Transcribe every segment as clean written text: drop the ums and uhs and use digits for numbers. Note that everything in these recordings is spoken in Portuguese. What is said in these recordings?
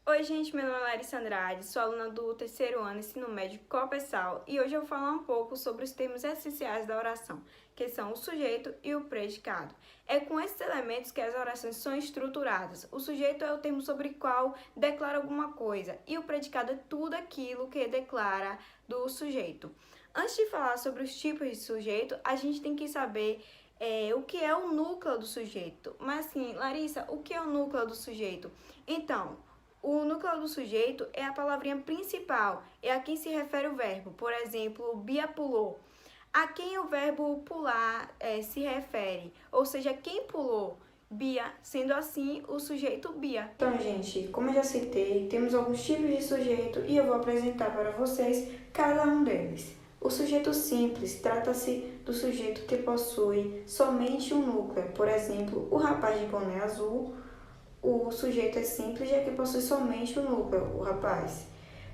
Oi, gente, meu nome é Larissa Andrade, sou aluna do terceiro ano ensino médio Copersal e hoje eu vou falar um pouco sobre os termos essenciais da oração, que são o sujeito e o predicado. É com esses elementos que as orações são estruturadas. O sujeito é o termo sobre o qual declara alguma coisa e o predicado é tudo aquilo que declara do sujeito. Antes de falar sobre os tipos de sujeito, a gente tem que saber o que é o núcleo do sujeito. Mas assim, Larissa, o que é o núcleo do sujeito? Então, o núcleo do sujeito é a palavrinha principal, é a quem se refere o verbo. Por exemplo, Bia pulou. A quem o verbo pular se refere, ou seja, quem pulou? Bia, sendo assim o sujeito Bia. Então, gente, como eu já citei, temos alguns tipos de sujeito e eu vou apresentar para vocês cada um deles. O sujeito simples trata-se do sujeito que possui somente um núcleo, por exemplo, o rapaz de boné azul. O sujeito é simples, já que possui somente o núcleo, o rapaz.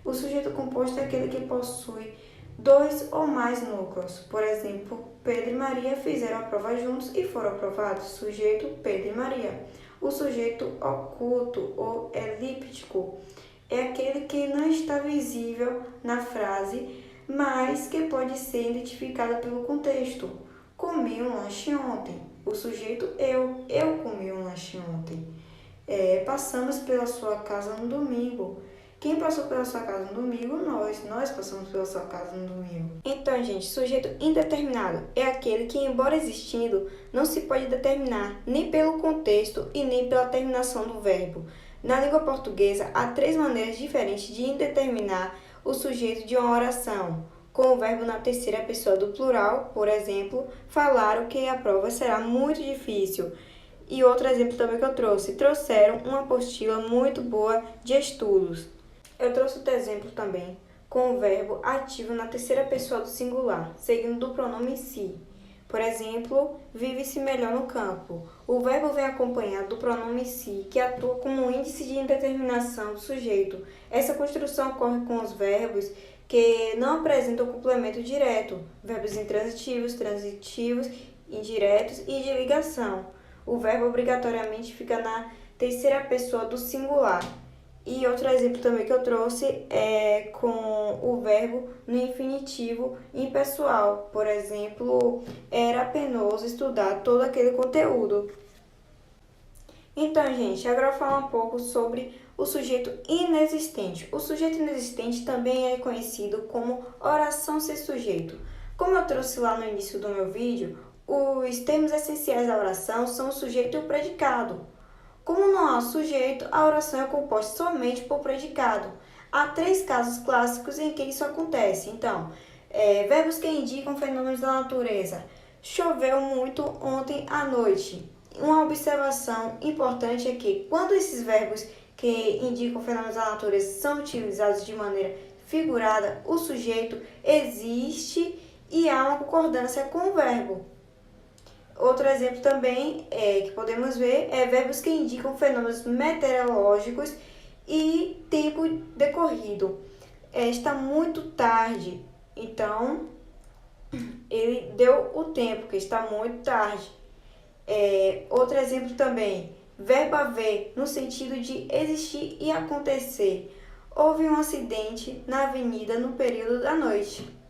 O sujeito composto é aquele que possui dois ou mais núcleos. Por exemplo, Pedro e Maria fizeram a prova juntos e foram aprovados. Sujeito Pedro e Maria. O sujeito oculto ou elíptico é aquele que não está visível na frase, mas que pode ser identificado pelo contexto. Comi um lanche ontem. O sujeito eu comi um lanche ontem. Passamos pela sua casa no domingo. Quem passou pela sua casa no domingo? Nós passamos pela sua casa no domingo. Então, gente, sujeito indeterminado é aquele que, embora existindo, não se pode determinar nem pelo contexto e nem pela terminação do verbo. Na língua portuguesa, há 3 maneiras diferentes de indeterminar o sujeito de uma oração, com o verbo na terceira pessoa do plural, por exemplo, falaram que a prova será muito difícil. E outro exemplo também que eu trouxeram uma apostila muito boa de estudos. Eu trouxe outro exemplo também, com o verbo ativo na terceira pessoa do singular, seguindo do pronome si. Por exemplo, vive-se melhor no campo. O verbo vem acompanhado do pronome si, que atua como um índice de indeterminação do sujeito. Essa construção ocorre com os verbos que não apresentam complemento direto, verbos intransitivos, transitivos, indiretos e de ligação. O verbo obrigatoriamente fica na terceira pessoa do singular. E outro exemplo também que eu trouxe é com o verbo no infinitivo impessoal. Por exemplo, era penoso estudar todo aquele conteúdo. Então, gente, agora eu vou falar um pouco sobre o sujeito inexistente. O sujeito inexistente também é conhecido como oração sem sujeito. Como eu trouxe lá no início do meu vídeo, os termos essenciais da oração são o sujeito e o predicado. Como não há sujeito, a oração é composta somente por predicado. Há 3 casos clássicos em que isso acontece. Então, verbos que indicam fenômenos da natureza. Choveu muito ontem à noite. Uma observação importante é que, quando esses verbos que indicam fenômenos da natureza são utilizados de maneira figurada, o sujeito existe e há uma concordância com o verbo. Outro exemplo também que podemos ver é verbos que indicam fenômenos meteorológicos e tempo decorrido. Está muito tarde, então ele deu o tempo, que está muito tarde. Outro exemplo também, verbo haver, no sentido de existir e acontecer. Houve um acidente na avenida no período da noite.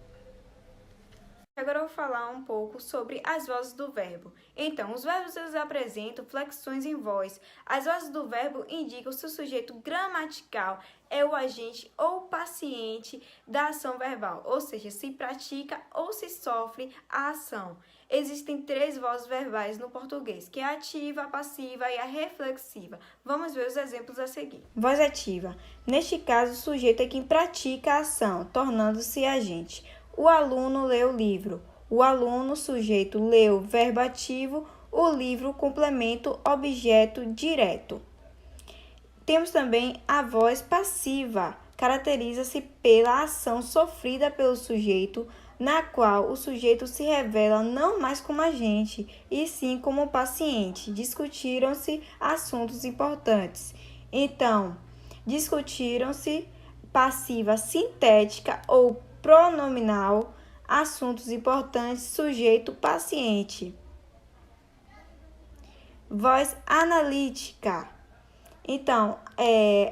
Agora eu vou falar um pouco sobre as vozes do verbo. Então, os verbos eles apresentam flexões em voz. As vozes do verbo indicam se o sujeito gramatical é o agente ou paciente da ação verbal, ou seja, se pratica ou se sofre a ação. Existem 3 vozes verbais no português, que é a ativa, a passiva e a reflexiva. Vamos ver os exemplos a seguir. Voz ativa. Neste caso, o sujeito é quem pratica a ação, tornando-se agente. O aluno lê o livro. O aluno, sujeito, leu, verbo ativo. O livro, complemento, objeto direto. Temos também a voz passiva. Caracteriza-se pela ação sofrida pelo sujeito, na qual o sujeito se revela não mais como agente, e sim como paciente. Discutiram-se assuntos importantes. Então, discutiram-se passiva sintética ou pronominal, assuntos importantes, sujeito, paciente. Voz analítica. Então,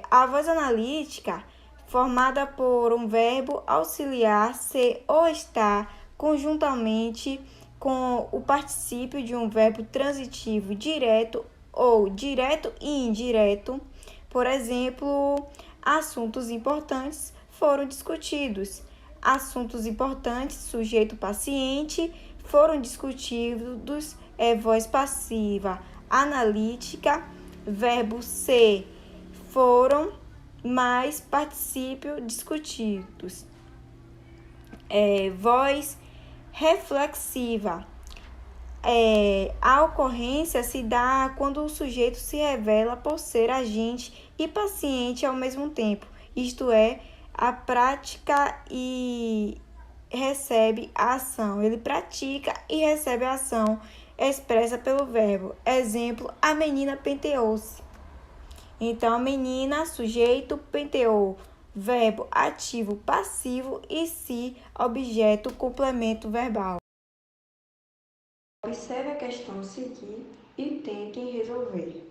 a voz analítica, formada por um verbo auxiliar ser ou estar conjuntamente com o particípio de um verbo transitivo direto ou direto e indireto. Por exemplo, assuntos importantes foram discutidos. Assuntos importantes, sujeito paciente, foram discutidos, voz passiva analítica, verbo ser, foram mais particípio discutidos. Voz reflexiva. A ocorrência se dá quando o sujeito se revela por ser agente e paciente ao mesmo tempo, isto é, a prática e recebe a ação. Ele pratica e recebe a ação expressa pelo verbo. Exemplo, a menina penteou-se. Então, a menina, sujeito, penteou, verbo ativo passivo e se, objeto, complemento verbal. Observe a questão a seguir e tentem resolver.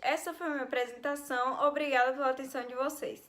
Essa foi a minha apresentação. Obrigada pela atenção de vocês.